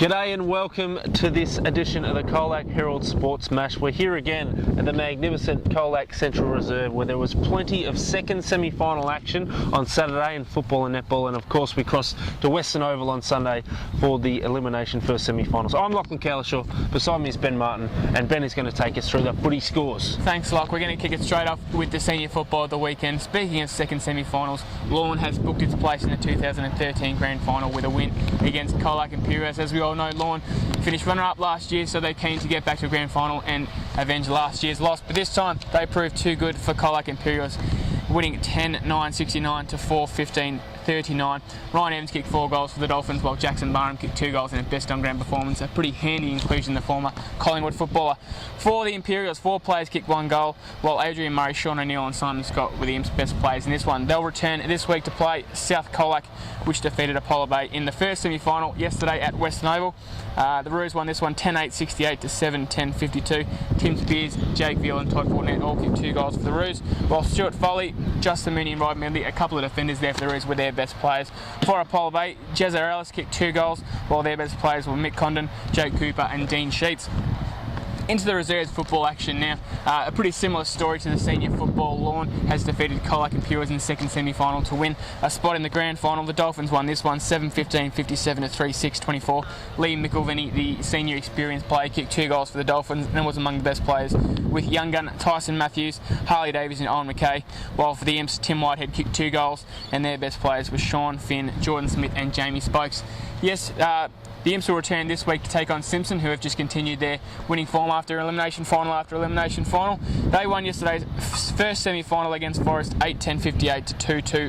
G'day and welcome to this edition of the COLAC Herald Sports Mash. We're here again at the magnificent COLAC Central Reserve, where there was plenty of second semi-final action on Saturday in football and netball, and of course we cross to Western Oval on Sunday for the elimination first semi-finals. I'm Lachlan, Cowlishaw, beside me is Ben Martin, and Ben is going to take us through the footy scores. Thanks, Loch. We're going to kick it straight off with the senior football of the weekend. Speaking of second semi-finals, Lachlan has booked its place in the 2013 grand final with a win against COLAC Imperials. As we all know, Lachlan finished runner-up last year, so they're keen to get back to the grand final and avenge last year's loss. But this time, they proved too good for COLAC Imperials, winning 10-9-69 to 4-15-39. Ryan Evans kicked 4 goals for the Dolphins, while Jackson Barham kicked 2 goals in a best on ground performance. A pretty handy inclusion, the former Collingwood footballer. For the Imperials, 4 players kicked 1 goal, while Adrian Murray, Sean O'Neill and Simon Scott were the Imps' best players in this one. They'll return this week to play South COLAC, which defeated Apollo Bay in the first semi-final yesterday at Western Oval. The Roos won this one 10-8-68 to 7-10-52. Tim Spears, Jake Veal and Todd Fortnett all kicked 2 goals for the Roos, while Stuart Foley, Justin Mooney and Rod Medley, a couple of defenders there for the Roos, were their best players. For Apollo Bay, Jezza Ellis kicked 2 goals, while their best players were Mick Condon, Jake Cooper and Dean Sheets. Into the reserves football action now. A pretty similar story to the senior football. Lorne has defeated COLAC Imperials in the second semi-final to win a spot in the grand final. The Dolphins won this one 7-15-57 to 3-6-24. Lee McIlvany, the senior experienced player, kicked 2 goals for the Dolphins and was among the best players, with young gun Tyson Matthews, Harley Davies and Owen McKay, while for the Imps, Tim Whitehead kicked 2 goals and their best players were Sean Finn, Jordan Smith and Jamie Spokes. Yes, the Imps will return this week to take on Simpson, who have just continued their winning form after elimination final after elimination final. They won yesterday's first semi-final against Forest 8-10-58 to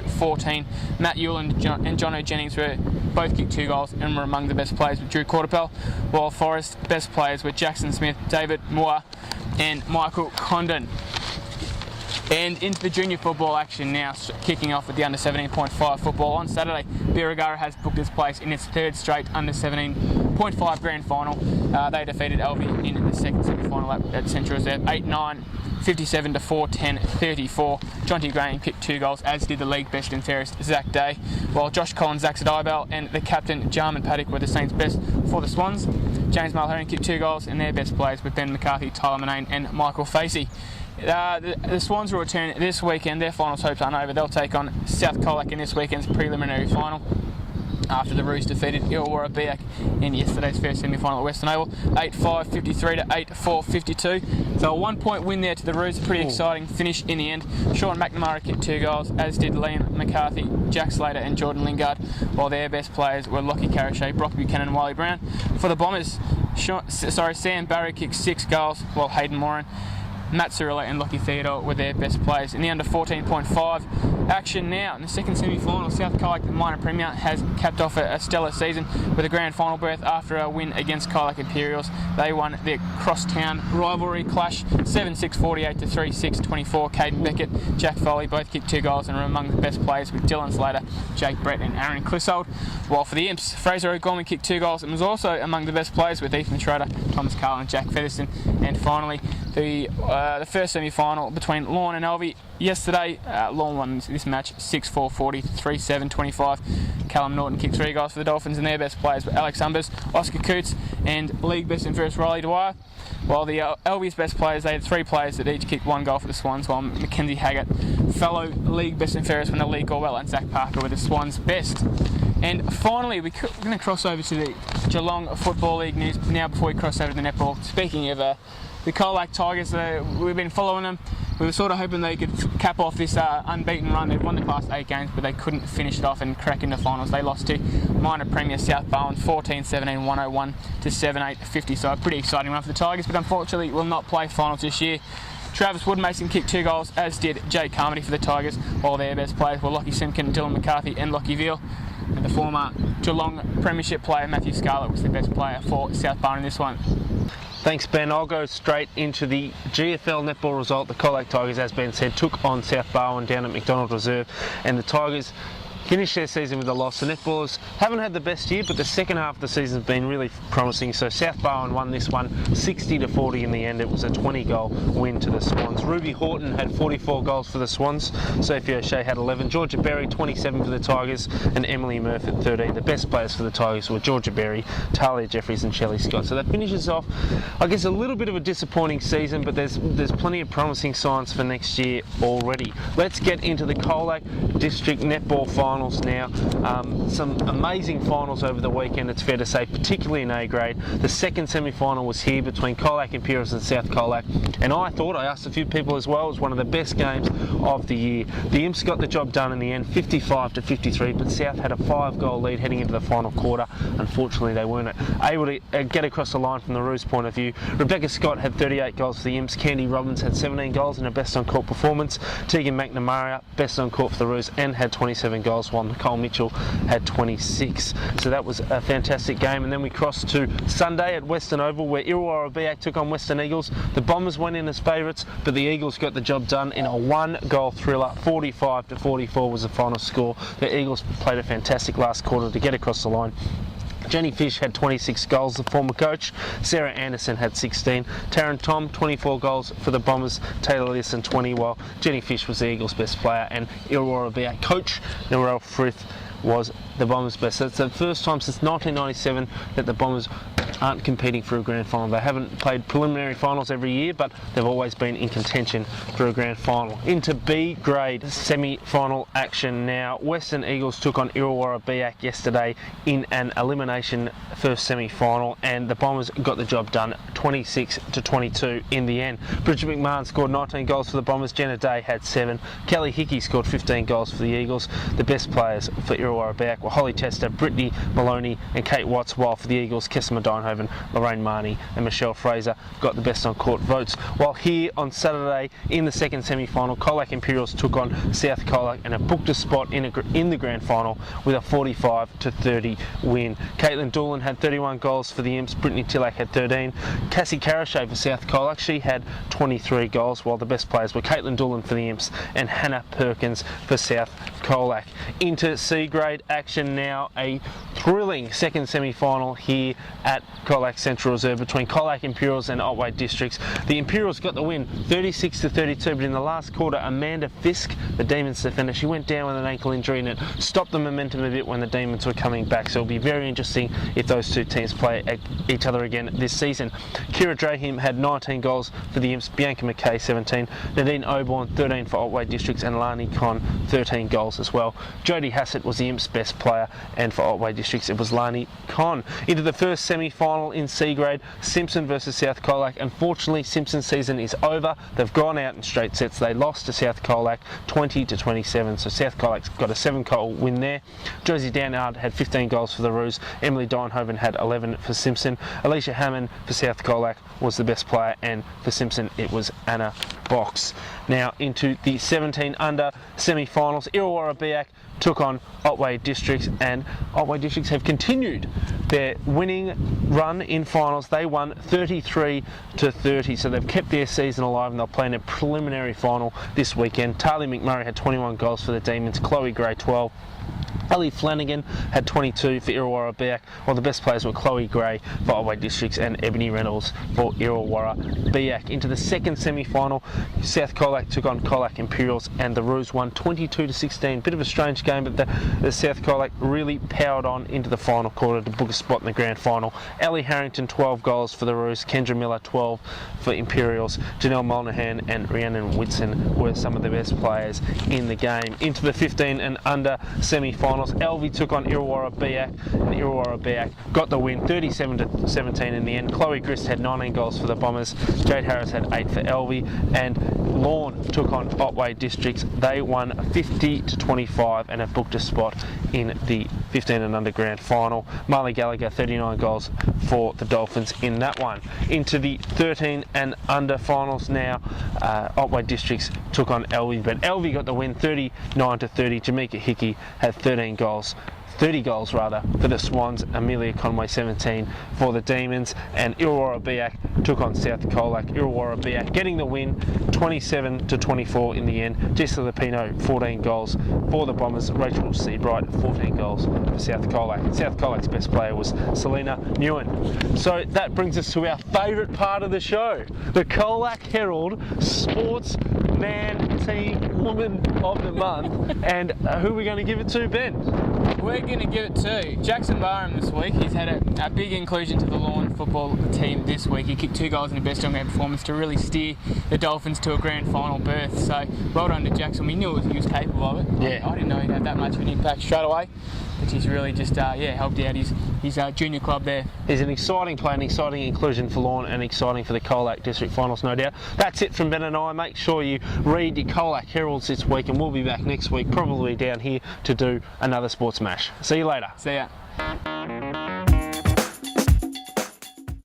2-2-14. Matt Ewell and Jono Jennings were both kicked 2 goals and were among the best players with Drew Quarterpell, while Forest best players were Jackson Smith, David Moore and Michael Condon. And into the junior football action now, kicking off with the under 17.5 football. On Saturday, Birregurra has booked its place in its 3rd straight under 17.5 grand final. They defeated Alvey in the second semi-final at Central Reserve 8-9, 57 to 4-10-34. Jonty Graham kicked 2 goals, as did the league best and fairest Zach Day, while Josh Collins, Zach Sadibel and the captain Jarman Paddock were the Saints' best for the Swans. James Mulherron kicked 2 goals and their best players were Ben McCarthy, Tyler Manane and Michael Facey. The Swans will return this weekend. Their finals hopes aren't over. They'll take on South COLAC in this weekend's preliminary final, after the Roos defeated Illawarra Biak in yesterday's first semi-final at Western Oval 8-5-53 to 8-4-52. So a 1-point win there to the Roos. Pretty exciting finish in the end. Sean McNamara kicked 2 goals, as did Liam McCarthy, Jack Slater and Jordan Lingard, while their best players were Lockie Carrashay, Brock Buchanan and Wiley Brown. For the Bombers, Sam Barry kicked 6 goals, while Hayden Moran, Matt Cirillo and Lockie Theodore were their best players. In the under 14.5 action now, in the second semi-final, South COLAC, the minor premier, has capped off a stellar season with a grand final berth after a win against COLAC Imperials. They won their crosstown rivalry clash 7-6-48 to 3-6-24. Caden Beckett, Jack Foley both kicked 2 goals and were among the best players, with Dylan Slater, Jake Brett and Aaron Clissold. While for the Imps, Fraser O'Gorman kicked 2 goals and was also among the best players, with Ethan Schroeder, Thomas Carl and Jack Featherston. And finally, the first semi-final between Lorne and Alvey. Yesterday, Lorne won this match 6-4-40 to 3-7-25. Callum Norton kicked 3 goals for the Dolphins and their best players were Alex Umbers, Oscar Coots and league best and first Riley Dwyer. While the Alvy's best players, they had 3 players that each kicked 1 goal for the Swans, while Mackenzie Haggart, fellow league best and fairest winner Lee Gorwell and Zach Parker were the Swans' best. And finally, we're going to cross over to the Geelong Football League news now before we cross over to the netball. Speaking of the COLAC Tigers, we've been following them. We were sort of hoping they could cap off this unbeaten run. They've won the past 8 games, but they couldn't finish it off and crack into finals. They lost to minor premier South Bowen 14-17, 101 to 7-8-50. So a pretty exciting run for the Tigers, but unfortunately will not play finals this year. Travis Woodmason kicked 2 goals, as did Jake Carmody for the Tigers, while their best players were Lockie Simpkin, Dylan McCarthy and Lockie Veal. And the former Geelong Premiership player Matthew Scarlett was the best player for South Bowen in this one. Thanks, Ben. I'll go straight into the GFL netball result. The COLAC Tigers, as Ben said, took on South Bowen down at McDonald Reserve, and the Tigers finished their season with a loss. The netballers haven't had the best year, but the second half of the season has been really promising. So South Barwon won this one 60-40 in the end. It was a 20-goal win to the Swans. Ruby Horton had 44 goals for the Swans. Sophie O'Shea had 11. Georgia Berry 27 for the Tigers, and Emily Murphy at 13. The best players for the Tigers were Georgia Berry, Talia Jeffries and Shelley Scott. So that finishes off, I guess, a little bit of a disappointing season, but there's plenty of promising signs for next year already. Let's get into the COLAC District Netball Finals now. Some amazing finals over the weekend, it's fair to say, particularly in A grade. The second semi-final was here between COLAC Imperials and South COLAC, and I asked a few people as well, it was one of the best games of the year. The Imps got the job done in the end, 55-53, but South had a 5-goal lead heading into the final quarter. Unfortunately, they weren't able to get across the line from the Roos point of view. Rebecca Scott had 38 goals for the Imps. Candy Robbins had 17 goals in her best on-court performance. Tegan McNamara, best on-court for the Roos, and had 27 goals, while Nicole Mitchell had 26. So that was a fantastic game. And then we crossed to Sunday at Western Oval, where Illawarra Biak took on Western Eagles. The Bombers went in as favourites, but the Eagles got the job done in a 1-goal thriller. 45-44 was the final score. The Eagles played a fantastic last quarter to get across the line. Jenny Fish had 26 goals, the former coach. Sarah Anderson had 16. Taryn Tom, 24 goals for the Bombers. Taylor Leeson, 20, while Jenny Fish was the Eagles' best player, and Illawarra Biak coach Narelle Frith was the Bombers' best. So it's the first time since 1997 that the Bombers aren't competing for a grand final. They haven't played preliminary finals every year, but they've always been in contention for a grand final. Into B grade semi-final action now. Western Eagles took on Illawarra Biak yesterday in an elimination first semi-final, and the Bombers got the job done 26-22 in the end. Bridget McMahon scored 19 goals for the Bombers. Jenna Day had 7. Kelly Hickey scored 15 goals for the Eagles. The best players for Illawarra Biak were Holly Chester, Brittany Maloney and Kate Watts, while for the Eagles, Kessima Dynhoven, Lorraine Marnie and Michelle Fraser got the best on-court votes. While here on Saturday in the second semi-final, COLAC Imperials took on South COLAC and have booked a spot in the grand final with a 45-30 win. Caitlin Doolan had 31 goals for the Imps. Brittany Tillack had 13. Cassie Carashay for South COLAC, she had 23 goals, while the best players were Caitlin Doolan for the Imps and Hannah Perkins for South COLAC. Into C grade action now, a thrilling second semi-final here at COLAC Central Reserve between COLAC Imperials and Otway Districts. The Imperials got the win 36-32, but in the last quarter, Amanda Fisk, the Demons defender, she went down with an ankle injury, and it stopped the momentum a bit when the Demons were coming back. So it'll be very interesting if those two teams play each other again this season. Kira Drahim had 19 goals for the Imps, Bianca McKay 17, Nadine Oborn 13 for Otway Districts, and Lani Con 13 goals as well. Jodie Hassett was the Imps' best player, and for Otway Districts it was Lani Con. Into the first semi-final in C grade, Simpson versus South COLAC. Unfortunately, Simpson's season is over. They've gone out in straight sets. They lost to South COLAC 20-27, so South COLAC's got a 7-goal win there. Josie Downard had 15 goals for the Roos. Emily Dynhoven had 11 for Simpson. Alicia Hammond for South COLAC was the best player, and for Simpson it was Anna Box. Now into the 17 under semi-finals, Illawarra Biak took on Otway Districts, and Otway Districts have continued their winning run in finals. They won 33-30, so they've kept their season alive, and they'll play in a preliminary final this weekend. Talia McMurray had 21 goals for the Demons, Chloe Gray 12. Ellie Flanagan had 22 for Illawarra Biak, while the best players were Chloe Gray for Otway Districts and Ebony Reynolds for Illawarra Biak. Into the second semi-final, South COLAC took on COLAC Imperials, and the Roos won 22-16. Bit of a strange game, but the South COLAC really powered on into the final quarter to book a spot in the grand final. Ellie Harrington 12 goals for the Roos, Kendra Miller 12 for Imperials. Janelle Molnahan and Rhiannon Whitson were some of the best players in the game. Into the 15 and under semi-finals, Elvie took on Illawarra Biak, and Illawarra Biak got the win 37-17 in the end. Chloe Grist had 19 goals for the Bombers. Jade Harris had 8 for Elvie, and Lorne took on Otway Districts. They won 50-25 and have booked a spot in the 15 and under grand final. Marley Gallagher 39 goals for the Dolphins in that one. Into the 13 and under finals now, Otway Districts took on Elvie, but Elvie got the win 39-30. Jamaica Hickey had 30 goals for the Swans. Amelia Conway 17 for the Demons, and Illawarra Biak took on South Colac Illawarra Biak, getting the win 27-24 in the end. Jess Filipino 14 goals for the Bombers, Rachel Seabright 14 goals for South Colac. South Colac's best player was Selena Newen. So that brings us to our favourite part of the show, the COLAC Herald Sports Man, Team, Woman of the Month. And who are we going to give it to, Ben? We're going to give it to Jackson Barham this week. He's had a big inclusion to the Lawn football team this week. He kicked 2 goals in a best on-ground performance to really steer the Dolphins to a grand final berth. So well done to Jackson. We knew he was capable of it. Yeah. I didn't know he'd have that much of an impact straight away. But he's really just helped out his junior club there. He's an exciting player, an exciting inclusion for Lawn, and exciting for the COLAC District Finals, no doubt. That's it from Ben and I. Make sure you read your COLAC Heralds this week, and we'll be back next week, probably down here, to do another Sports Mash. See you later. See ya.